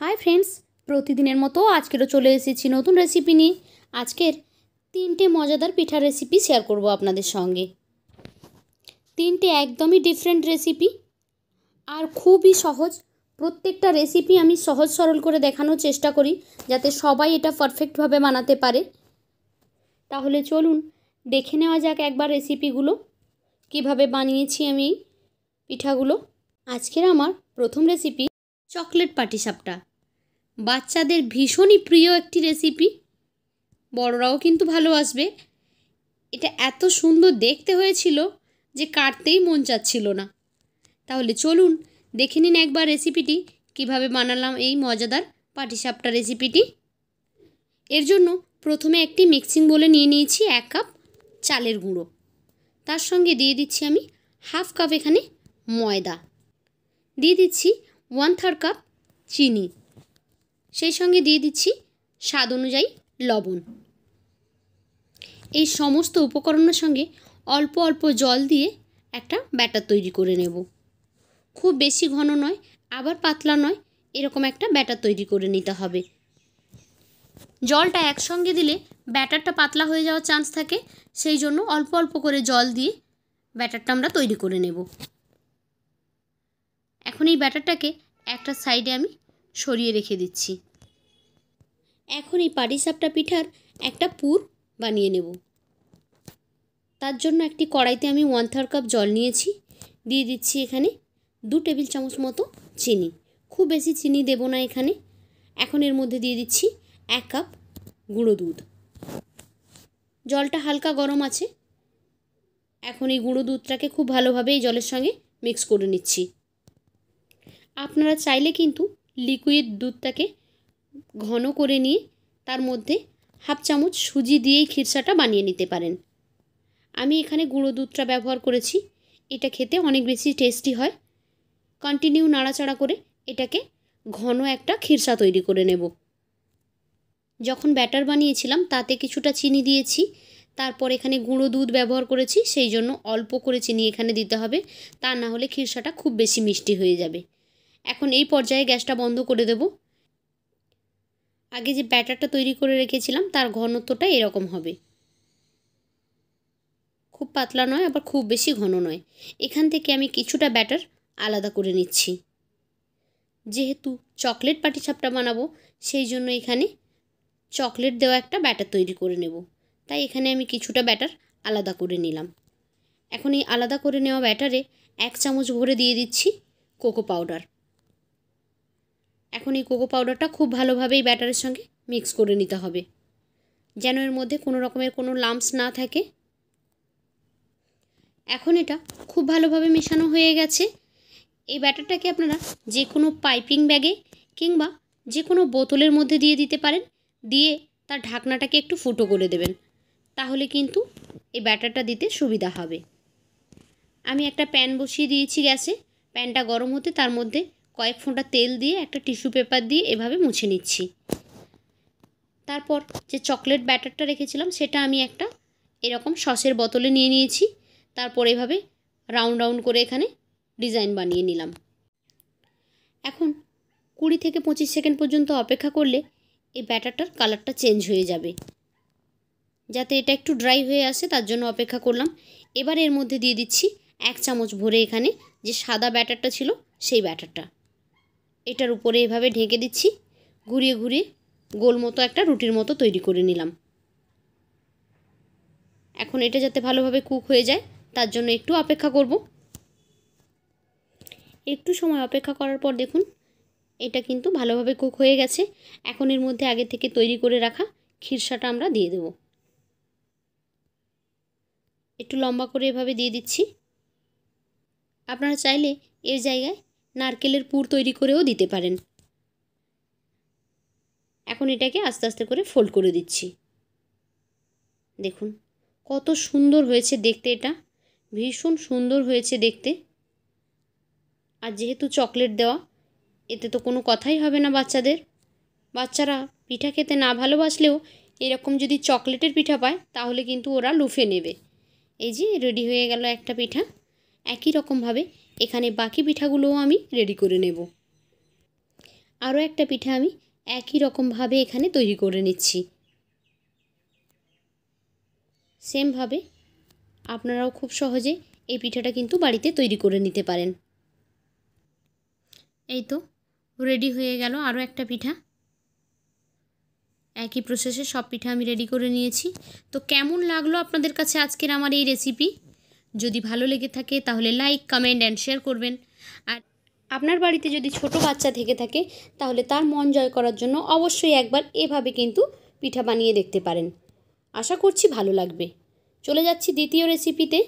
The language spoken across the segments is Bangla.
हाय फ्रेंड्स, प्रतिदिनेर मतो आजकेरो चले एसेछि नतून रेसिपि निये। आजकेर तीनटे मजादार पिठार रेसिपि शेयर करब आपनादेर संगे। तीनटे एकदमई डिफारेंट रेसिपि और खूबई सहज। प्रत्येकटा रेसिपि आमी सहज सरल करे देखानोर चेष्टा करी जाते सबाई एटा पारफेक्ट भावे बानाते पारे। ताहले चलुन देखे नेওয়া যাক एकबार रेसिपिगुलो किभाবে बानिয়েছি आमी पिठागुलो। आजकेर आमार प्रथम रेसिपि चकलेट पाटिसापटा। बाच्चादेर भीषणই प्रिय एकटी रेसिपि, बड़राও किन्तु भालोबासबे। এটা এত সুন্দর দেখতে হয়েছিল যে কাটতেই মন চাচ্ছিল না। তাহলে চলুন দেখে নিন একবার রেসিপিটি কিভাবে বানালাম এই মজাদার পাটিসাপটা রেসিপিটি। এর জন্য প্রথমে একটি মিক্সিং বোলে নিয়ে নিয়েছি 1 কাপ চালের গুঁড়ো। তার সঙ্গে দিয়ে দিচ্ছি আমি হাফ কাপ এখানে ময়দা, দিয়ে দিচ্ছি 1/3 কাপ চিনি, সেই সঙ্গে দিয়ে দিচ্ছি স্বাদ অনুযায়ী লবণ। এই সমস্ত উপকরণের সঙ্গে অল্প অল্প জল দিয়ে একটা ব্যাটার তৈরি করে নেব। খুব বেশি ঘন নয় আবার পাতলা নয়, এরকম একটা ব্যাটার তৈরি করে নিতে হবে। জলটা একসঙ্গে দিলে ব্যাটারটা পাতলা হয়ে যাওয়ার চান্স থাকে, সেই জন্য অল্প অল্প করে জল দিয়ে ব্যাটারটা আমরা তৈরি করে নেব। এখন এই ব্যাটারটাকে একটা সাইডে আমি সরিয়ে রেখে দিচ্ছি। এখন এই পাটিসাপটা পিঠার একটা পুর বানিয়ে নেব। তার জন্য একটি কড়াইতে আমি 1/3 কাপ জল নিয়েছি, দিয়ে দিচ্ছি এখানে 2 টেবিল চামচ মতো চিনি। খুব বেশি চিনি দেব না এখানে। এখন এর মধ্যে দিয়ে দিচ্ছি 1 কাপ গুঁড়ো দুধ। জলটা হালকা গরম আছে। এখন এই গুঁড়ো দুধটাকে খুব ভালোভাবে এই জলের সঙ্গে মিক্স করে নিচ্ছি। আপনারা চাইলে কিন্তু লিকুইড দুধটাকে ঘন করে নিয়ে তার মধ্যে হাফ চামচ সুজি দিয়েই খিরসাটা বানিয়ে নিতে পারেন। আমি এখানে গুঁড়ো দুধটা ব্যবহার করেছি, এটা খেতে অনেক বেশি টেস্টি হয়। কন্টিনিউ নাড়াচাড়া করে এটাকে ঘন একটা খিরসা তৈরি করে নেব। যখন ব্যাটার বানিয়েছিলাম তাতে কিছুটা চিনি দিয়েছি, তারপর এখানে গুঁড়ো দুধ ব্যবহার করেছি, সেই জন্য অল্প করে চিনি এখানে দিতে হবে, তা না হলে খিরসাটা খুব বেশি মিষ্টি হয়ে যাবে। এখন এই পর্যায়ে গ্যাসটা বন্ধ করে দেব। আগে যে ব্যাটারটা তৈরি করে রেখেছিলাম তার ঘনত্বটা এরকম হবে, খুব পাতলা নয় আবার খুব বেশি ঘন নয়। এখান থেকে আমি কিছুটা ব্যাটার আলাদা করে নিচ্ছি। যেহেতু চকলেট পাটিসাপটা বানাবো সেই জন্য এখানে চকলেট দেওয়া একটা ব্যাটার তৈরি করে নেব, তাই এখানে আমি কিছুটা ব্যাটার আলাদা করে নিলাম। এখন এই আলাদা করে নেওয়া ব্যাটারে 1 চামচ ভরে দিয়ে দিচ্ছি কোকো পাউডার। এখন এই কোকো পাউডারটা খুব ভালোভাবে এই ব্যাটারের সঙ্গে মিক্স করে নিতে হবে, যেন এর মধ্যে কোনো রকমের কোনো লাম্পস না থাকে। এখন এটা খুব ভালোভাবে মেশানো হয়ে গেছে। এই ব্যাটারটাকে আপনারা যে কোনো পাইপিং ব্যাগে কিংবা যে কোনো বোতলের মধ্যে দিয়ে দিতে পারেন, দিয়ে তার ঢাকনাটাকে একটু ফুটো করে দেবেন, তাহলে কিন্তু এই ব্যাটারটা দিতে সুবিধা হবে। আমি একটা প্যান বসিয়ে দিয়েছি গ্যাসে। প্যানটা গরম হতে তার মধ্যে কয়েক ফোঁটা তেল দিয়ে একটা টিস্যু পেপার দিয়ে এভাবে মুছে নিচ্ছি। তারপর যে চকলেট ব্যাটারটা রেখেছিলাম সেটা আমি একটা এরকম সসের বোতলে নিয়ে নিয়েছি। তারপর এভাবে রাউন্ড রাউন্ড করে এখানে ডিজাইন বানিয়ে নিলাম। এখন 20 থেকে 25 সেকেন্ড পর্যন্ত অপেক্ষা করলে এই ব্যাটারটার কালারটা চেঞ্জ হয়ে যাবে। যাতে এটা একটু ড্রাই হয়ে আসে তার জন্য অপেক্ষা করলাম। এবার এর মধ্যে দিয়ে দিচ্ছি 1 চামচ ভরে এখানে যে সাদা ব্যাটারটা ছিল সেই ব্যাটারটা। এটার উপরে এভাবে ঢেকে দিচ্ছি, ঘুরিয়ে ঘুরিয়ে গোল মতো একটা রুটির মতো তৈরি করে নিলাম। এখন এটা যাতে ভালোভাবে কুক হয়ে যায় তার জন্য একটু অপেক্ষা করব। একটু সময় অপেক্ষা করার পর দেখুন এটা কিন্তু ভালোভাবে কুক হয়ে গেছে। এখন এর মধ্যে আগে থেকে তৈরি করে রাখা খিরসাটা আমরা দিয়ে দেব। একটু লম্বা করে এভাবে দিয়ে দিচ্ছি। আপনারা চাইলে এর জায়গায় নারকেলের পুর তৈরি করেও দিতে পারেন। এখন এটাকে আস্তে আস্তে করে ফোল্ড করে দিচ্ছি। দেখুন কত সুন্দর হয়েছে দেখতে, এটা ভীষণ সুন্দর হয়েছে দেখতে। আর যেহেতু চকলেট দেওয়া, এতে তো কোনো কথাই হবে না বাচ্চাদের। বাচ্চারা পিঠা খেতে না ভালোবাসলেও এরকম যদি চকলেটের পিঠা পায় তাহলে কিন্তু ওরা লুফে নেবে। এই যে রেডি হয়ে গেল একটা পিঠা। একই রকমভাবে এখানে বাকি পিঠাগুলোও আমি রেডি করে নেব। আরও একটা পিঠা আমি একই রকমভাবে এখানে তৈরি করে নিচ্ছি। সেমভাবে আপনারাও খুব সহজে এই পিঠাটা কিন্তু বাড়িতে তৈরি করে নিতে পারেন। এই তো রেডি হয়ে গেল আরও একটা পিঠা। একই প্রসেসে সব পিঠা আমি রেডি করে নিয়েছি। তো কেমন লাগলো আপনাদের কাছে আজকের আমার এই রেসিপি? যদি ভালো লেগে থাকে তাহলে লাইক, কমেন্ট অ্যান্ড শেয়ার করবেন। আর আপনার বাড়িতে যদি ছোট বাচ্চা থেকে থাকে তাহলে তার মন জয় করার জন্য অবশ্যই একবার এভাবে কিন্তু পিঠা বানিয়ে দেখতে পারেন। আশা করছি ভালো লাগবে। চলে যাচ্ছি দ্বিতীয় রেসিপিতে।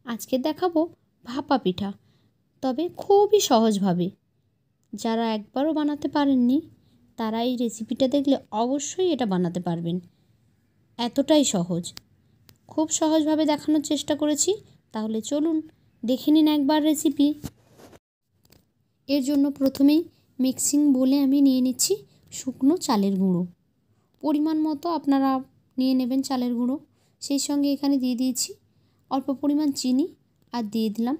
আজকে দেখাবো ভাপা পিঠা, তবে খুবই সহজভাবে। যারা একবারও বানাতে পারেননি তারা এই রেসিপিটা দেখলে অবশ্যই এটা বানাতে পারবেন। এতটাই সহজ, খুব সহজভাবে দেখানোর চেষ্টা করেছি। তাহলে চলুন দেখে নিন একবার রেসিপি। এর জন্য প্রথমেই মিক্সিং বোলে আমি নিয়ে নিচ্ছি শুকনো চালের গুঁড়ো। পরিমাণ মতো আপনারা নিয়ে নেবেন চালের গুঁড়ো। সেই সঙ্গে এখানে দিয়ে দিয়েছি অল্প পরিমাণ চিনি, আর দিয়ে দিলাম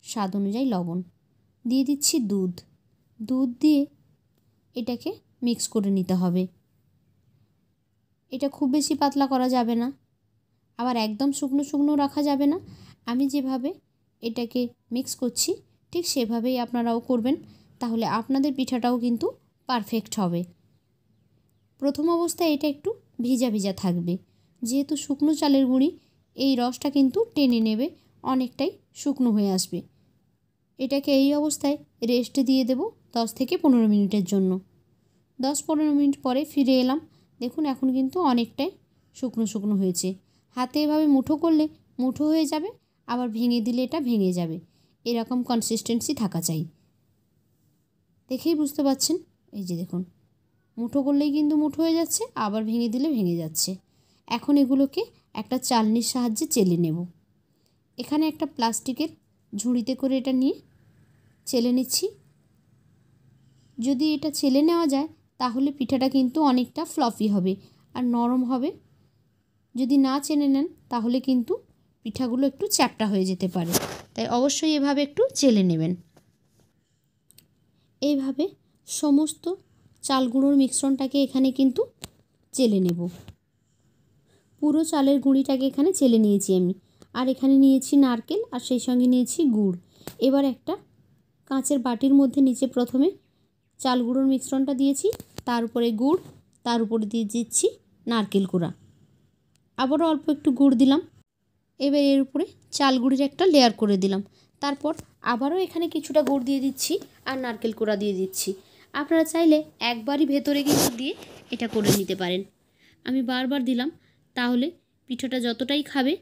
স্বাদ অনুযায়ী লবণ। দিয়ে দিচ্ছি দুধ। দুধ দিয়ে এটাকে মিক্স করে নিতে হবে। এটা খুব বেশি পাতলা করা যাবে না, আবার একদম শুকনো শুকনো রাখা যাবে না। আমি যেভাবে এটাকে মিক্স করছি ঠিক সেভাবেই আপনারাও করবেন, তাহলে আপনাদের পিঠাটাও কিন্তু পারফেক্ট হবে। প্রথম অবস্থায় এটা একটু ভিজা ভিজা থাকবে, যেহেতু শুকনো চালের গুঁড়ি এই রসটা কিন্তু টেনে নেবে, অনেকটাই শুকনো হয়ে আসবে। এটাকে এই অবস্থায় রেস্টে দিয়ে দেব 10 থেকে 15 মিনিটের জন্য। 10-15 মিনিট পরে ফিরে এলাম। দেখুন এখন কিন্তু অনেকটাই শুকনো শুকনো হয়েছে। হাতে এভাবে মুঠো করলে মুঠো হয়ে যাবে, আবার ভেঙে দিলে এটা ভেঙে যাবে। এরকম কনসিস্টেন্সি থাকা চাই। দেখেই বুঝতে পারছেন, এই যে দেখুন মুঠো করলেই কিন্তু মুঠো হয়ে যাচ্ছে, আবার ভেঙে দিলে ভেঙে যাচ্ছে। এখন এগুলোকে একটা চালনির সাহায্যে চেলে নেব। এখানে একটা প্লাস্টিকের ঝুড়িতে করে এটা নিয়ে চেলে নিচ্ছি। যদি এটা চেলে নেওয়া যায় তাহলে পিঠাটা কিন্তু অনেকটা ফ্লফি হবে আর নরম হবে। যদি না চেলে নেন তাহলে কিন্তু পিঠাগুলো একটু চ্যাপ্টা হয়ে যেতে পারে, তাই অবশ্যই এভাবে একটু চেলে নেবেন। এইভাবে সমস্ত চাল গুঁড়োর মিশ্রণটাকে এখানে কিন্তু চেলে নেব। পুরো চালের গুঁড়িটাকে এখানে চেলে নিয়েছি আমি। আর এখানে নিয়েছি নারকেল, আর সেই সঙ্গে নিয়েছি গুড়। এবার একটা কাঁচের বাটির মধ্যে নিচে প্রথমে চাল গুঁড়োর মিশ্রণটা দিয়েছি, তার উপরে গুড়, তার উপরে দিয়ে দিচ্ছি নারকেল কোড়া, আবারও অল্প একটু গুড় দিলাম। এবার এর উপরে চাল গুঁড়ির একটা লেয়ার করে দিলাম। তারপর আবারও এখানে কিছুটা গুড় দিয়ে দিচ্ছি আর নারকেল কোড়া দিয়ে দিচ্ছি। আপনারা চাইলে একবারই ভেতরে কিন্তু দিয়ে এটা করে নিতে পারেন। আমি বারবার দিলাম, তাহলে পিঠাটা যতটাই খাবে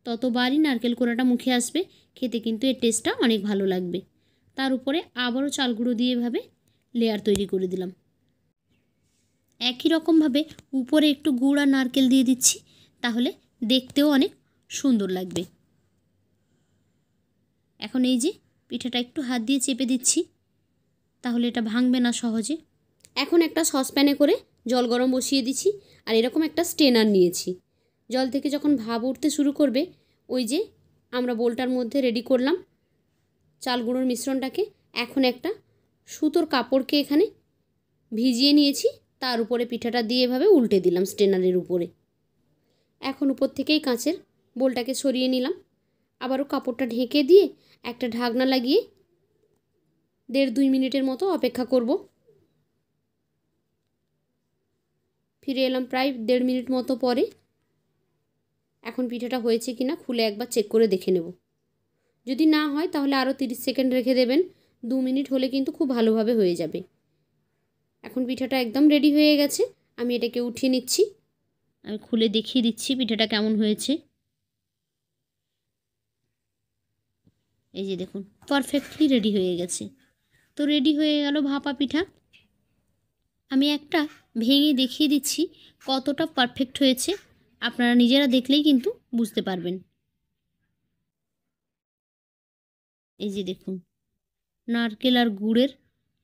ততবারই নারকেল কোড়াটা মুখে আসবে। খেতে কিন্তু এর টেস্টটা অনেক ভালো লাগবে। তার উপরে আবারও চাল গুঁড়ো দিয়ে এভাবে লেয়ার তৈরি করে দিলাম। একই রকমভাবে উপরে একটু গুড় আর নারকেল দিয়ে দিচ্ছি, তাহলে দেখতেও অনেক সুন্দর লাগবে। এখন এই যে পিঠাটা একটু হাত দিয়ে চেপে দিচ্ছি, তাহলে এটা ভাঙবে না সহজে। এখন একটা সসপ্যানে করে জল গরম বসিয়ে দিচ্ছি, আর এরকম একটা স্ট্রেনার নিয়েছি। জল থেকে যখন ভাপ উঠতে শুরু করবে, ওই যে আমরা বোলটার মধ্যে রেডি করলাম চাল গুঁড়োর মিশ্রণটাকে, এখন একটা সুতোর কাপড়কে এখানে ভিজিয়ে নিয়েছি, তার উপরে পিঠাটা দিয়ে এভাবে উল্টে দিলাম স্ট্রেনারের উপরে। এখন উপর থেকেই কাঁচের বোলটাকে সরিয়ে নিলাম। আবারও কাপড়টা ঢেকে দিয়ে একটা ঢাকনা লাগিয়ে 1.5-2 মিনিটের মতো অপেক্ষা করব। ফিরে এলাম প্রায় 1.5 মিনিট মতো পরে। এখন পিঠাটা হয়েছে কিনা খুলে একবার চেক করে দেখে নেব। যদি না হয় তাহলে আরও 30 সেকেন্ড রেখে দেবেন। 2 মিনিট হলে কিন্তু খুব ভালোভাবে হয়ে যাবে। এখন পিঠাটা একদম রেডি হয়ে গেছে। আমি এটাকে উঠিয়ে নিচ্ছি। আমি খুলে দেখিয়ে দিচ্ছি পিঠাটা কেমন হয়েছে। এই যে দেখুন পারফেক্টলি রেডি হয়ে গেছে। তো রেডি হয়ে গেল ভাপা পিঠা। আমি একটা ভেঙে দেখিয়ে দিচ্ছি কতটা পারফেক্ট হয়েছে। আপনারা নিজেরা দেখলেই কিন্তু বুঝতে পারবেন। এই যে দেখুন নারকেল আর গুড়ের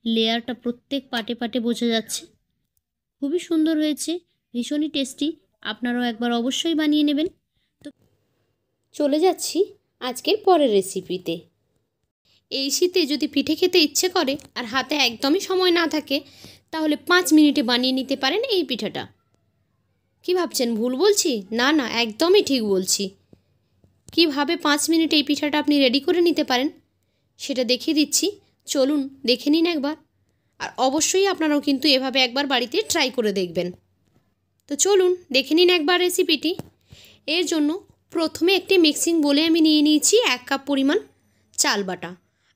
লেয়ারটা প্রত্যেক পাটে পাটে বোঝা যাচ্ছে। খুবই সুন্দর হয়েছে, ভীষণই টেস্টি। আপনারাও একবার অবশ্যই বানিয়ে নেবেন। তো চলে যাচ্ছি আজকের পরের রেসিপিতে। এই শীতে যদি পিঠে খেতে ইচ্ছে করে আর হাতে একদমই সময় না থাকে, তাহলে 5 মিনিটে বানিয়ে নিতে পারেন এই পিঠাটা। কি ভাবছেন ভুল বলছি? না না, একদমই ঠিক বলছি। কিভাবে 5 মিনিটে এই পিঠাটা আপনি রেডি করে নিতে পারেন সেটা দেখিয়ে দিচ্ছি, চলুন দেখে নিন একবার। আর অবশ্যই আপনারাও কিন্তু এভাবে একবার বাড়িতে ট্রাই করে দেখবেন। তো চলুন দেখে নিন একবার রেসিপিটি। এর জন্য প্রথমে একটি মিক্সিং বোলে আমি নিয়ে নিয়েছি 1 কাপ পরিমাণ চাল বাটা।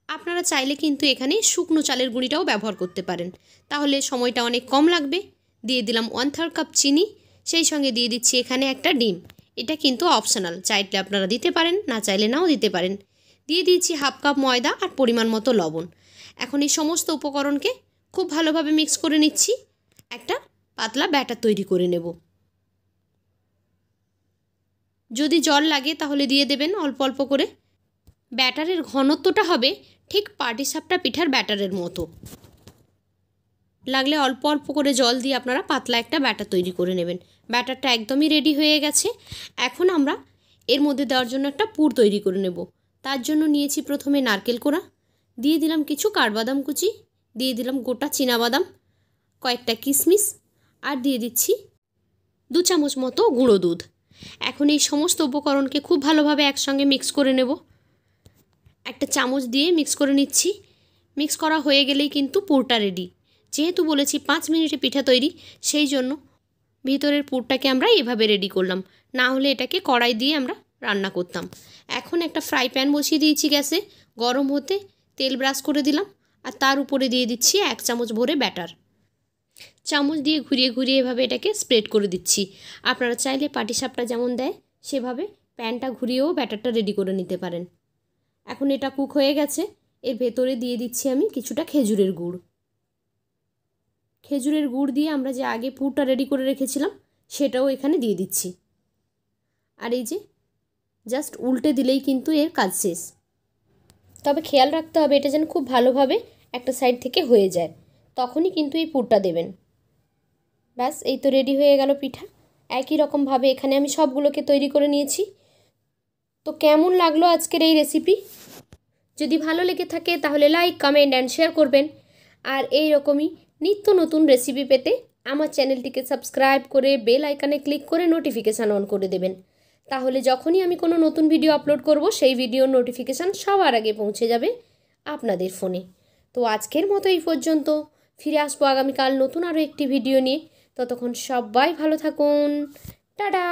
আপনারা চাইলে কিন্তু এখানে শুকনো চালের গুঁড়িটাও ব্যবহার করতে পারেন, তাহলে সময়টা অনেক কম লাগবে। দিয়ে দিলাম 1/3 কাপ চিনি, সেই সঙ্গে দিয়ে দিচ্ছি এখানে একটা ডিম। এটা কিন্তু অপশনাল, চাইলে আপনারা দিতে পারেন, না চাইলে নাও দিতে পারেন। দিয়ে দিয়েছি 1/2 কাপ ময়দা আর পরিমাণ মতো লবণ। এখন এই সমস্ত উপকরণকে খুব ভালোভাবে মিক্স করে নিচ্ছি, একটা পাতলা ব্যাটার তৈরি করে নেব। যদি জল লাগে তাহলে দিয়ে দেবেন অল্প অল্প করে। ব্যাটারের ঘনত্বটা হবে ঠিক পাটিসাপটা পিঠার ব্যাটারের মতো। লাগলে অল্প অল্প করে জল দিয়ে আপনারা পাতলা একটা ব্যাটার তৈরি করে নেবেন। ব্যাটারটা একদমই রেডি হয়ে গেছে। এখন আমরা এর মধ্যে দেওয়ার জন্য একটা পুর তৈরি করে নেব। তার জন্য নিয়েছি প্রথমে নারকেল কোড়া, দিয়ে দিলাম কিছু কাঠবাদাম কুচি, দিয়ে দিলাম গোটা চীনাবাদাম, কয়েকটা কিশমিশ, আর দিয়ে দিচ্ছি 2 চামচ মতো গুঁড়ো দুধ। এখন এই সমস্ত উপকরণকে খুব ভালোভাবে একসঙ্গে মিক্স করে নেব। একটা চামচ দিয়ে মিক্স করে নিচ্ছি। মিক্স করা হয়ে গেলেই কিন্তু পুরটা রেডি। যেহেতু বলেছি 5 মিনিটে পিঠা তৈরি, সেই জন্য ভিতরের পুরটাকে আমরা এভাবে রেডি করলাম, না হলে এটাকে কড়াই দিয়ে আমরা রান্না করতাম। এখন একটা ফ্রাই প্যান বসিয়ে দিয়েছি গ্যাসে, গরম হতে তেল ব্রাশ করে দিলাম, আর তার উপরে দিয়ে দিচ্ছি 1 চামচ ভরে ব্যাটার। চামচ দিয়ে ঘুরিয়ে ঘুরিয়ে এভাবে এটাকে স্প্রেড করে দিচ্ছি। আপনারা চাইলে পাটিসাপটা যেমন দেয় সেভাবে প্যানটা ঘুরিয়েও ব্যাটারটা রেডি করে নিতে পারেন। এখন এটা কুক হয়ে গেছে। এর ভেতরে দিয়ে দিচ্ছি আমি কিছুটা খেজুরের গুড়। খেজুরের গুড় দিয়ে আমরা যে আগে পুরটা রেডি করে রেখেছিলাম সেটাও এখানে দিয়ে দিচ্ছি। আর এই যে জাস্ট উল্টে দিলেই কিন্তু এর কাজ শেষ। তবে খেয়াল রাখতে হবে এটা যেন খুব ভালোভাবে একটা সাইড থেকে হয়ে যায়, তখনই কিন্তু এই পুরটা দেবেন। ব্যাস, এই তো রেডি হয়ে গেল পিঠা। একই রকমভাবে এখানে আমি সবগুলোকে তৈরি করে নিয়েছি। তো কেমন লাগলো আজকের এই রেসিপি? যদি ভালো লেগে থাকে তাহলে লাইক, কমেন্ট অ্যান্ড শেয়ার করবেন। আর এই রকমই নিত্য নতুন রেসিপি পেতে আমার চ্যানেলটিকে সাবস্ক্রাইব করে বেল আইকনে ক্লিক করে নোটিফিকেশান অন করে দেবেন। তাহলে যখনই আমি কোনো নতুন ভিডিও আপলোড করব সেই ভিডিওর নোটিফিকেশান সবার আগে পৌঁছে যাবে আপনাদের ফোনে। তো আজকের মতো এই পর্যন্ত। ফিরে আসবো আগামীকাল নতুন আরও একটি ভিডিও নিয়ে। ততক্ষণ সবাই ভালো থাকুন। টাটা।